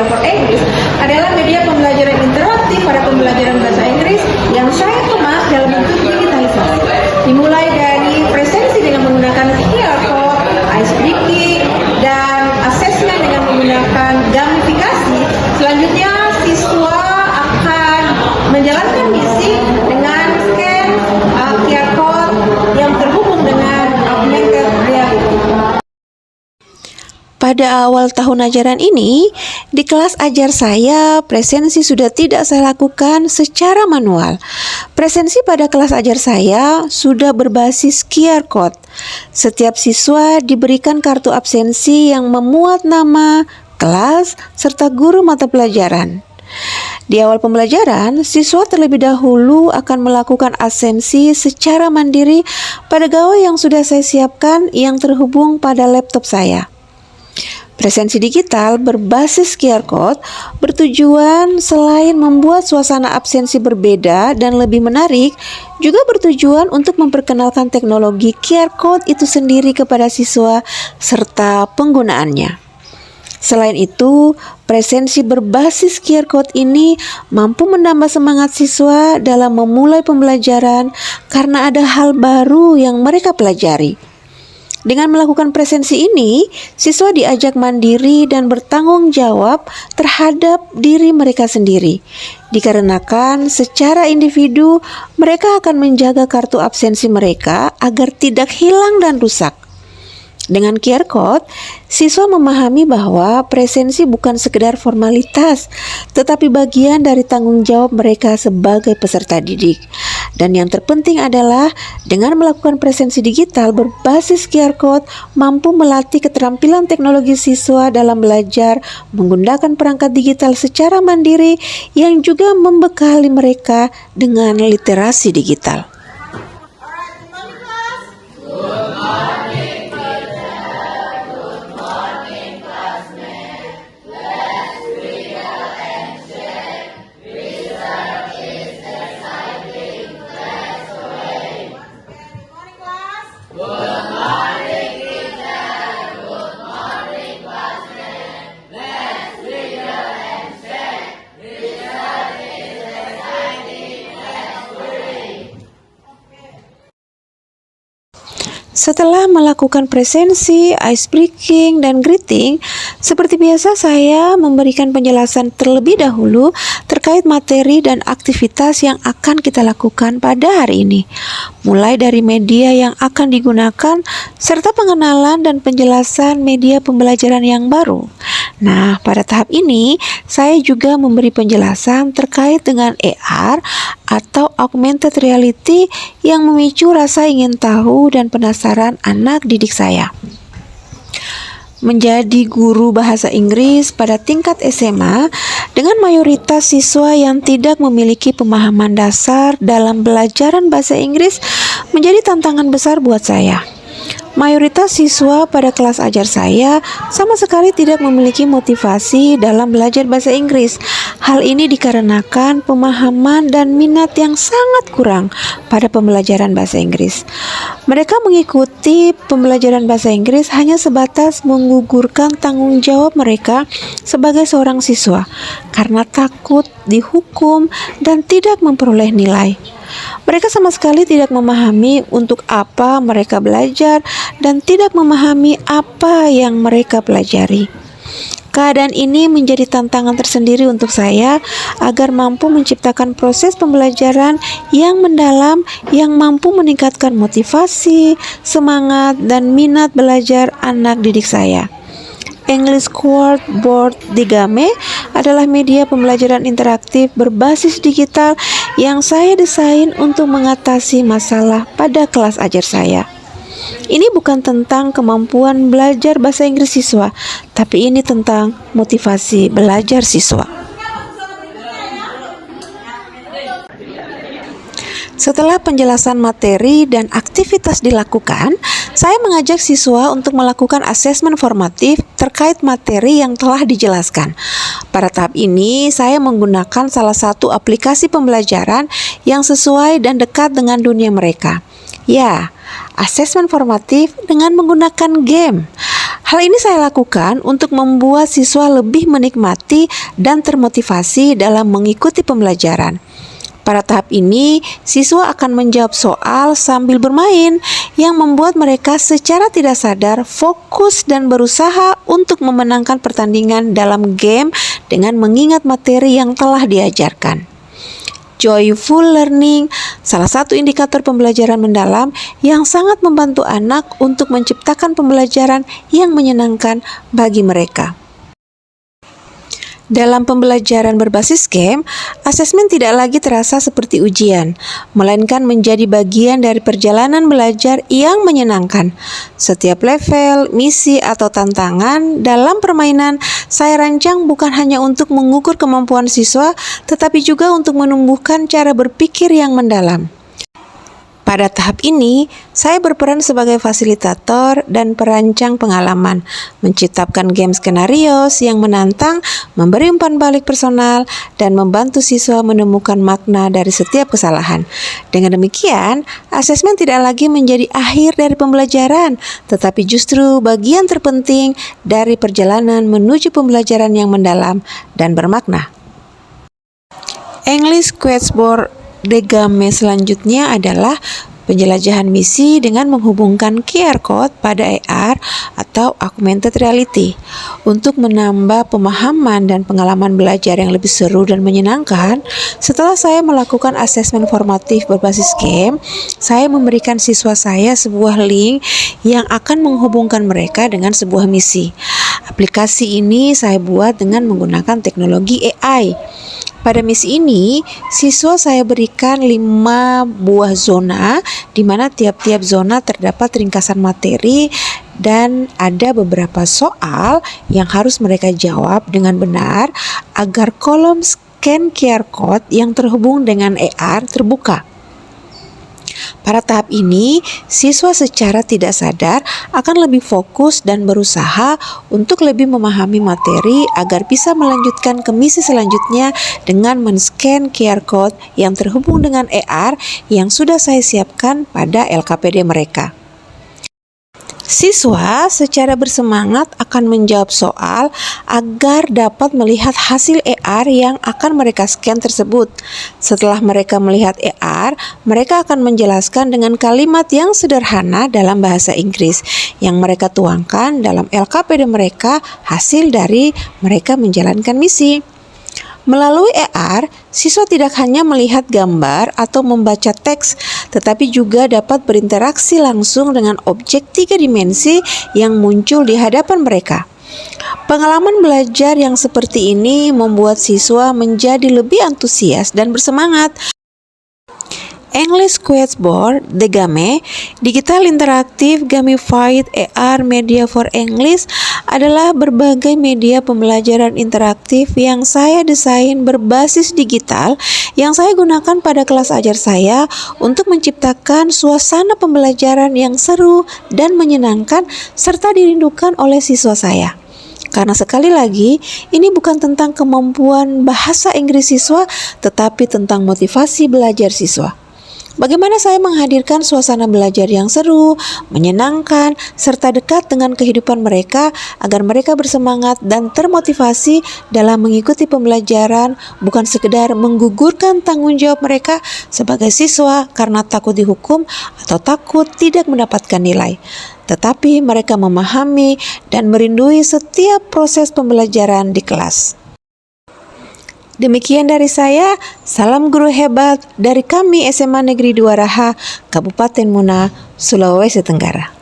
for English adalah media pembelajaran interaktif pada pembelajaran bahasa Inggris yang saya kemas dalam bentuk digitalisasi. Dimulai dari presensi dengan menggunakan QR code, ice breaking, dan assessment dengan menggunakan gamifikasi. Selanjutnya siswa akan menjalankan misi dengan scan QR code yang terhubung dengan augmented reality. Pada awal tahun ajaran ini, di kelas ajar saya, presensi sudah tidak saya lakukan secara manual. Presensi pada kelas ajar saya sudah berbasis QR code. Setiap siswa diberikan kartu absensi yang memuat nama, kelas, serta guru mata pelajaran. Di awal pembelajaran, siswa terlebih dahulu akan melakukan absensi secara mandiri pada gawai yang sudah saya siapkan yang terhubung pada laptop saya. Presensi digital berbasis QR code bertujuan selain membuat suasana absensi berbeda dan lebih menarik, juga bertujuan untuk memperkenalkan teknologi QR code itu sendiri kepada siswa serta penggunaannya. Selain itu, presensi berbasis QR code ini mampu menambah semangat siswa dalam memulai pembelajaran karena ada hal baru yang mereka pelajari. Dengan melakukan presensi ini, siswa diajak mandiri dan bertanggung jawab terhadap diri mereka sendiri. Dikarenakan secara individu, mereka akan menjaga kartu absensi mereka agar tidak hilang dan rusak. Dengan QR code, siswa memahami bahwa presensi bukan sekedar formalitas, tetapi bagian dari tanggung jawab mereka sebagai peserta didik. Dan yang terpenting adalah dengan melakukan presensi digital berbasis QR code mampu melatih keterampilan teknologi siswa dalam belajar menggunakan perangkat digital secara mandiri yang juga membekali mereka dengan literasi digital. Setelah melakukan presensi, ice breaking, dan greeting, seperti biasa saya memberikan penjelasan terlebih dahulu terkait materi dan aktivitas yang akan kita lakukan pada hari ini. Mulai dari media yang akan digunakan, serta pengenalan dan penjelasan media pembelajaran yang baru. Nah, pada tahap ini, saya juga memberi penjelasan terkait dengan AR atau augmented reality yang memicu rasa ingin tahu dan penasaran anak didik saya. Menjadi guru bahasa Inggris pada tingkat SMA dengan mayoritas siswa yang tidak memiliki pemahaman dasar dalam pelajaran bahasa Inggris menjadi tantangan besar buat saya. Mayoritas siswa pada kelas ajar saya sama sekali tidak memiliki motivasi dalam belajar bahasa Inggris. Hal ini dikarenakan pemahaman dan minat yang sangat kurang pada pembelajaran bahasa Inggris. Mereka mengikuti pembelajaran bahasa Inggris hanya sebatas menggugurkan tanggung jawab mereka sebagai seorang siswa karena takut dihukum dan tidak memperoleh nilai. Mereka sama sekali tidak memahami untuk apa mereka belajar dan tidak memahami apa yang mereka pelajari. Keadaan ini menjadi tantangan tersendiri untuk saya agar mampu menciptakan proses pembelajaran yang mendalam yang mampu meningkatkan motivasi, semangat, dan minat belajar anak didik saya. English Word Board di Game adalah media pembelajaran interaktif berbasis digital yang saya desain untuk mengatasi masalah pada kelas ajar saya. Ini bukan tentang kemampuan belajar bahasa Inggris siswa, tapi ini tentang motivasi belajar siswa. Setelah penjelasan materi dan aktivitas dilakukan, saya mengajak siswa untuk melakukan asesmen formatif terkait materi yang telah dijelaskan. Pada tahap ini, saya menggunakan salah satu aplikasi pembelajaran yang sesuai dan dekat dengan dunia mereka. Ya, asesmen formatif dengan menggunakan game. Hal ini saya lakukan untuk membuat siswa lebih menikmati dan termotivasi dalam mengikuti pembelajaran. Pada tahap ini, siswa akan menjawab soal sambil bermain yang membuat mereka secara tidak sadar fokus dan berusaha untuk memenangkan pertandingan dalam game dengan mengingat materi yang telah diajarkan. Joyful learning, salah satu indikator pembelajaran mendalam yang sangat membantu anak untuk menciptakan pembelajaran yang menyenangkan bagi mereka. Dalam pembelajaran berbasis game, asesmen tidak lagi terasa seperti ujian, melainkan menjadi bagian dari perjalanan belajar yang menyenangkan. Setiap level, misi, atau tantangan dalam permainan saya rancang bukan hanya untuk mengukur kemampuan siswa, tetapi juga untuk menumbuhkan cara berpikir yang mendalam. Pada tahap ini, saya berperan sebagai fasilitator dan perancang pengalaman, menciptakan game skenario yang menantang, memberi umpan balik personal, dan membantu siswa menemukan makna dari setiap kesalahan. Dengan demikian, asesmen tidak lagi menjadi akhir dari pembelajaran, tetapi justru bagian terpenting dari perjalanan menuju pembelajaran yang mendalam dan bermakna. English Questboard Degame selanjutnya adalah penjelajahan misi dengan menghubungkan QR Code pada AR atau Augmented Reality. Untuk menambah pemahaman dan pengalaman belajar yang lebih seru dan menyenangkan, setelah saya melakukan asesmen formatif berbasis game, saya memberikan siswa saya sebuah link yang akan menghubungkan mereka dengan sebuah misi. Aplikasi ini saya buat dengan menggunakan teknologi AI. Pada misi ini, siswa saya berikan 5 buah zona, di mana tiap-tiap zona terdapat ringkasan materi dan ada beberapa soal yang harus mereka jawab dengan benar agar kolom scan QR Code yang terhubung dengan AR terbuka. Pada tahap ini, siswa secara tidak sadar akan lebih fokus dan berusaha untuk lebih memahami materi agar bisa melanjutkan ke misi selanjutnya dengan men-scan QR Code yang terhubung dengan AR yang sudah saya siapkan pada LKPD mereka. Siswa secara bersemangat akan menjawab soal agar dapat melihat hasil AR yang akan mereka scan tersebut. Setelah mereka melihat AR, mereka akan menjelaskan dengan kalimat yang sederhana dalam bahasa Inggris yang mereka tuangkan dalam LKPD mereka hasil dari mereka menjalankan misi. Melalui AR, siswa tidak hanya melihat gambar atau membaca teks, tetapi juga dapat berinteraksi langsung dengan objek 3 dimensi yang muncul di hadapan mereka. Pengalaman belajar yang seperti ini membuat siswa menjadi lebih antusias dan bersemangat. English Questboard Degame, digital interaktif gamified AR media for English adalah berbagai media pembelajaran interaktif yang saya desain berbasis digital yang saya gunakan pada kelas ajar saya untuk menciptakan suasana pembelajaran yang seru dan menyenangkan serta dirindukan oleh siswa saya. Karena sekali lagi, ini bukan tentang kemampuan bahasa Inggris siswa, tetapi tentang motivasi belajar siswa. Bagaimana saya menghadirkan suasana belajar yang seru, menyenangkan, serta dekat dengan kehidupan mereka agar mereka bersemangat dan termotivasi dalam mengikuti pembelajaran, bukan sekedar menggugurkan tanggung jawab mereka sebagai siswa karena takut dihukum atau takut tidak mendapatkan nilai, tetapi mereka memahami dan merindui setiap proses pembelajaran di kelas. Demikian dari saya, salam guru hebat dari kami SMA Negeri 2 Raha, Kabupaten Muna, Sulawesi Tenggara.